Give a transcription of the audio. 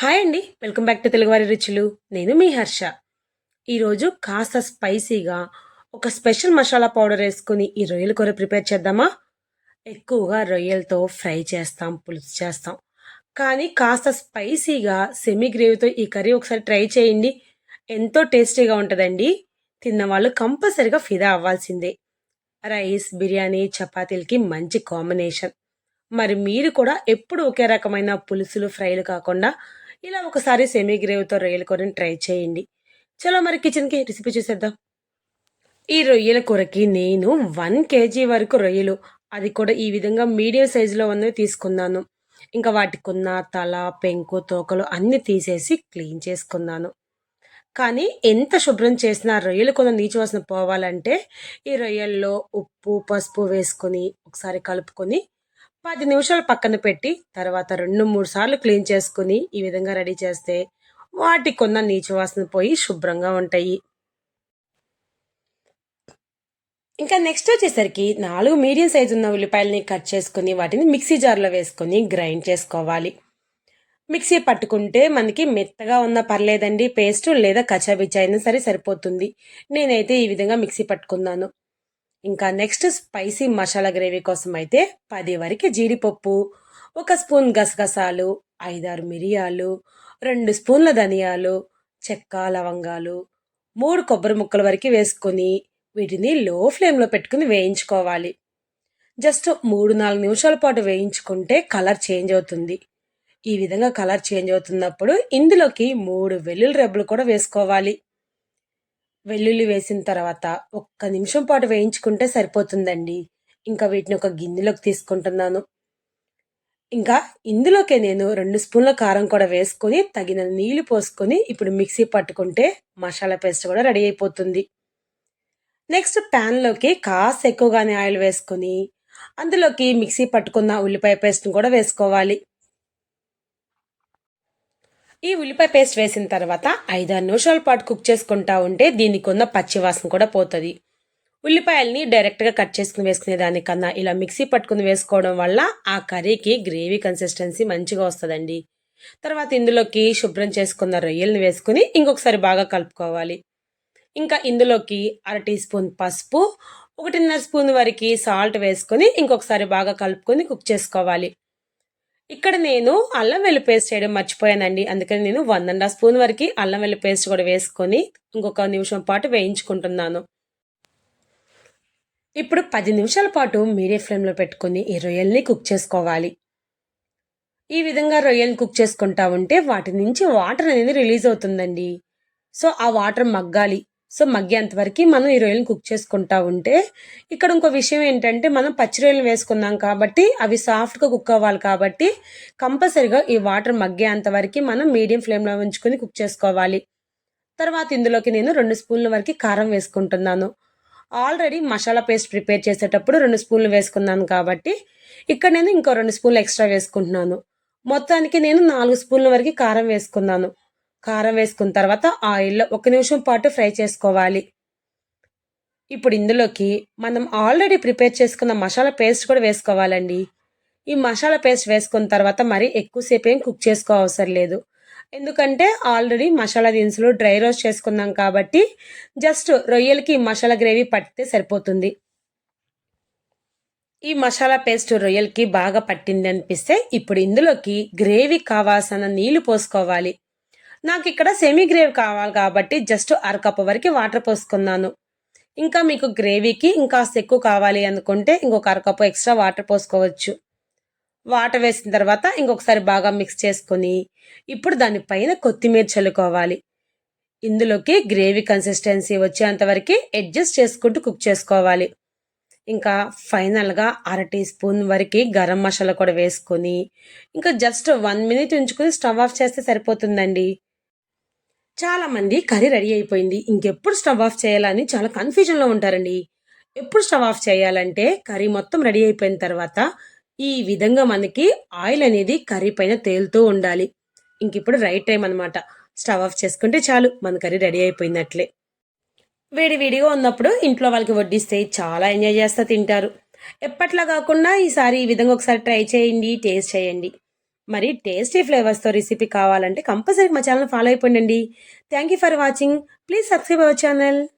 Hi అండి. Welcome back to తెలుగువారి రుచులు. నేను మీ హర్ష. ఈరోజు కాస్త స్పైసీగా ఒక స్పెషల్ మసాలా పౌడర్ వేసుకొని ఈ రొయ్యల కూర ప్రిపేర్ చేద్దామా? ఎక్కువగా రొయ్యలతో ఫ్రై చేస్తాం, పులుసు చేస్తాం. కానీ కాస్త స్పైసీగా సెమీ గ్రేవీతో ఈ కర్రీ ఒకసారి ట్రై చేయండి. ఎంతో టేస్టీగా ఉంటదండి. తిన్నవాళ్ళు కంపల్సరీగా ఫిదా అవ్వాల్సిందే. రైస్, బిర్యానీ, చపాతీలకి మంచి కాంబినేషన్. మరి మీరు కూడా ఎప్పుడు ఒకే రకమైన పులుసులు, ఫ్రైలు కాకుండా ఇలా ఒకసారి సెమీ గ్రేవ్‌తో రొయ్యల కూరని ట్రై చేయండి. చలో మరి కిచెన్‌కి రెసిపీ చూసేద్దాం. ఈ రొయ్యల కూరకి నేను 1 కేజీ వరకు రొయ్యలు, అది కూడా ఈ విధంగా మీడియం సైజులో ఉన్నవి తీసుకున్నాను. ఇంకా వాటికున్న తల, పెంకు, తోకలు అన్నీ తీసేసి క్లీన్ చేసుకున్నాను. కానీ ఎంత శుభ్రం చేసినా రొయ్యలు కొంచెం నీచు వాసన పోవాలంటే ఈ రొయ్యల్లో ఉప్పు, పసుపు వేసుకొని ఒకసారి కలుపుకొని 10 నిమిషాలు పక్కన పెట్టి తర్వాత 2, 3 సార్లు క్లీన్ చేసుకొని ఈ విధంగా రెడీ చేస్తే వాటికున్న నీచు వాసన పోయి శుభ్రంగా ఉంటాయి. ఇంకా నెక్స్ట్ వచ్చేసరికి 4 మీడియం సైజు ఉన్న ఉల్లిపాయలని కట్ చేసుకొని వాటిని మిక్సీ జార్లో వేసుకొని గ్రైండ్ చేసుకోవాలి. మిక్సీ పట్టుకుంటే మనకి మెత్తగా ఉన్న పర్లేదండి పేస్ట్, లేదా కచ్చాబిచ్చా అయినా సరే సరిపోతుంది. నేనైతే ఈ విధంగా మిక్సీ పట్టుకున్నాను. ఇంకా నెక్స్ట్ స్పైసీ మసాలా గ్రేవీ కోసం అయితే 10 వరకు జీడిపప్పు, 1 స్పూన్ గసగసాలు, 5, 6 మిరియాలు, 2 స్పూన్ల ధనియాలు, చెక్క, లవంగాలు, 3 కొబ్బరి ముక్కల వరకు వేసుకొని వీటిని లో ఫ్లేమ్లో పెట్టుకుని వేయించుకోవాలి. జస్ట్ 3-4 నిమిషాల పాటు వేయించుకుంటే కలర్ చేంజ్ అవుతుంది. ఈ విధంగా కలర్ చేంజ్ అవుతున్నప్పుడు ఇందులోకి 3 వెల్లుల్లి రెబ్బలు కూడా వేసుకోవాలి. వెల్లుల్లి వేసిన తర్వాత ఒక్క నిమిషం పాటు వేయించుకుంటే సరిపోతుందండి. ఇంకా వీటిని ఒక గిన్నెలోకి తీసుకుంటున్నాను. ఇంకా ఇందులోకే నేను 2 స్పూన్ల కారం కూడా వేసుకొని తగిన నీళ్లు పోసుకొని ఇప్పుడు మిక్సీ పట్టుకుంటే మసాలా పేస్ట్ కూడా రెడీ అయిపోతుంది. నెక్స్ట్ ప్యాన్లోకి కాస్త ఎక్కువగానే ఆయిల్ వేసుకొని అందులోకి మిక్సీ పట్టుకున్న ఉల్లిపాయ పేస్ట్ని కూడా వేసుకోవాలి. ఈ ఉల్లిపాయ పేస్ట్ వేసిన తర్వాత 5-6 నిమిషాల పాటు కుక్ చేసుకుంటా ఉంటే దీనికి ఉన్న పచ్చి వాసన కూడా పోతుంది. ఉల్లిపాయల్ని డైరెక్ట్గా కట్ చేసుకుని వేసుకునే దానికన్నా ఇలా మిక్సీ పట్టుకుని వేసుకోవడం వల్ల ఆ కర్రీకి గ్రేవీ కన్సిస్టెన్సీ మంచిగా వస్తుందండి. తర్వాత ఇందులోకి శుభ్రం చేసుకున్న రొయ్యల్ని వేసుకుని ఇంకొకసారి బాగా కలుపుకోవాలి. ఇంకా ఇందులోకి 1/2 టీ స్పూన్ పసుపు, 1.5 స్పూన్ వరకు సాల్ట్ వేసుకొని ఇంకొకసారి బాగా కలుపుకొని కుక్ చేసుకోవాలి. ఇక్కడ నేను అల్లం వెల్లుల్లి పేస్ట్ చేయడం మర్చిపోయానండి. అందుకని నేను 1.5 స్పూన్ వరకు అల్లం వెల్లుల్లి పేస్ట్ కూడా వేసుకొని ఇంకొక నిమిషం పాటు వేయించుకుంటున్నాను. ఇప్పుడు 10 నిమిషాల పాటు మీడియం ఫ్లేమ్లో పెట్టుకొని ఈ రొయ్యల్ని కుక్ చేసుకోవాలి. ఈ విధంగా రొయ్యల్ని కుక్ చేసుకుంటా ఉంటే వాటి నుంచి వాటర్ అనేది రిలీజ్ అవుతుందండి. సో ఆ వాటర్ మగ్గాలి. సో మగ్గేంత వరకు మనం ఈ రొయ్యలను కుక్ చేసుకుంటా ఉంటే ఇక్కడ ఇంకో విషయం ఏంటంటే మనం పచ్చి రొయ్యలు వేసుకున్నాం కాబట్టి అవి సాఫ్ట్గా కుక్ అవ్వాలి కాబట్టి కంపల్సరీగా ఈ వాటర్ మగ్గేంత వరకు మనం మీడియం ఫ్లేమ్లో ఉంచుకొని కుక్ చేసుకోవాలి. తర్వాత ఇందులోకి నేను 2 స్పూన్ల వరకు కారం వేసుకుంటున్నాను. ఆల్రెడీ మసాలా పేస్ట్ ప్రిపేర్ చేసేటప్పుడు 2 స్పూన్లు వేసుకున్నాను కాబట్టి ఇక్కడ నేను ఇంకో 2 స్పూన్లు ఎక్స్ట్రా వేసుకుంటున్నాను. మొత్తానికి నేను 4 స్పూన్ల వరకు కారం వేసుకున్నాను. కారం వేసుకున్న తర్వాత ఆయిల్లో 1 నిమిషం పాటు ఫ్రై చేసుకోవాలి. ఇప్పుడు ఇందులోకి మనం ఆల్రెడీ ప్రిపేర్ చేసుకున్న మసాలా పేస్ట్ కూడా వేసుకోవాలండి. ఈ మసాలా పేస్ట్ వేసుకున్న తర్వాత మరి ఎక్కువసేపు ఏం కుక్ చేసుకో అవసరం లేదు. ఎందుకంటే ఆల్రెడీ మసాలా దినుసులు డ్రై రోస్ట్ చేసుకున్నాం కాబట్టి జస్ట్ రొయ్యలకి మసాలా గ్రేవీ పట్టితే సరిపోతుంది. ఈ మసాలా పేస్ట్ రొయ్యలకి బాగా పట్టింది అనిపిస్తే ఇప్పుడు ఇందులోకి గ్రేవీ కావాల్సిన నీళ్లు పోసుకోవాలి. నాకు ఇక్కడ సెమీ గ్రేవీ కావాలి కాబట్టి జస్ట్ 1/2 కప్పు వరకు వాటర్ పోసుకున్నాను. ఇంకా మీకు గ్రేవీకి ఇంకాస్త ఎక్కువ కావాలి అనుకుంటే ఇంకొక 1/2 కప్పు ఎక్స్ట్రా వాటర్ పోసుకోవచ్చు. వాటర్ వేసిన తర్వాత ఇంకొకసారి బాగా మిక్స్ చేసుకొని ఇప్పుడు దానిపైన కొత్తిమీర చల్లుకోవాలి. ఇందులోకి గ్రేవీ కన్సిస్టెన్సీ వచ్చేంత వరకు అడ్జస్ట్ చేసుకుంటూ కుక్ చేసుకోవాలి. ఇంకా ఫైనల్గా 1/2 టీ స్పూన్ వరకు గరం మసాలా కూడా వేసుకొని ఇంకా జస్ట్ 1 మినిట్ ఉంచుకొని స్టవ్ ఆఫ్ చేస్తే సరిపోతుందండి. చాలామంది కర్రీ రెడీ అయిపోయింది, ఇంకెప్పుడు స్టవ్ ఆఫ్ చేయాలని చాలా కన్ఫ్యూజన్లో ఉంటారండి. ఎప్పుడు స్టవ్ ఆఫ్ చేయాలంటే కర్రీ మొత్తం రెడీ అయిపోయిన తర్వాత ఈ విధంగా మనకి ఆయిల్ అనేది కర్రీ పైన తేలుతూ ఉండాలి. ఇంక ఇప్పుడు రైట్ టైం అనమాట. స్టవ్ ఆఫ్ చేసుకుంటే చాలు, మన కర్రీ రెడీ అయిపోయినట్లే. వేడి వేడిగా ఉన్నప్పుడు ఇంట్లో వాళ్ళకి వడ్డిస్తే చాలా ఎంజాయ్ చేస్తా తింటారు. ఎప్పట్లా కాకుండా ఈసారి ఈ విధంగా ఒకసారి ట్రై చేయండి, టేస్ట్ చేయండి. మరి టేస్టీ ఫ్లేవర్స్‌తో రెసిపీ కావాలంటే కంపల్సరీ మా ఛానెల్ ఫాలో అయిపోండండి. Thank you for watching. Please subscribe our channel.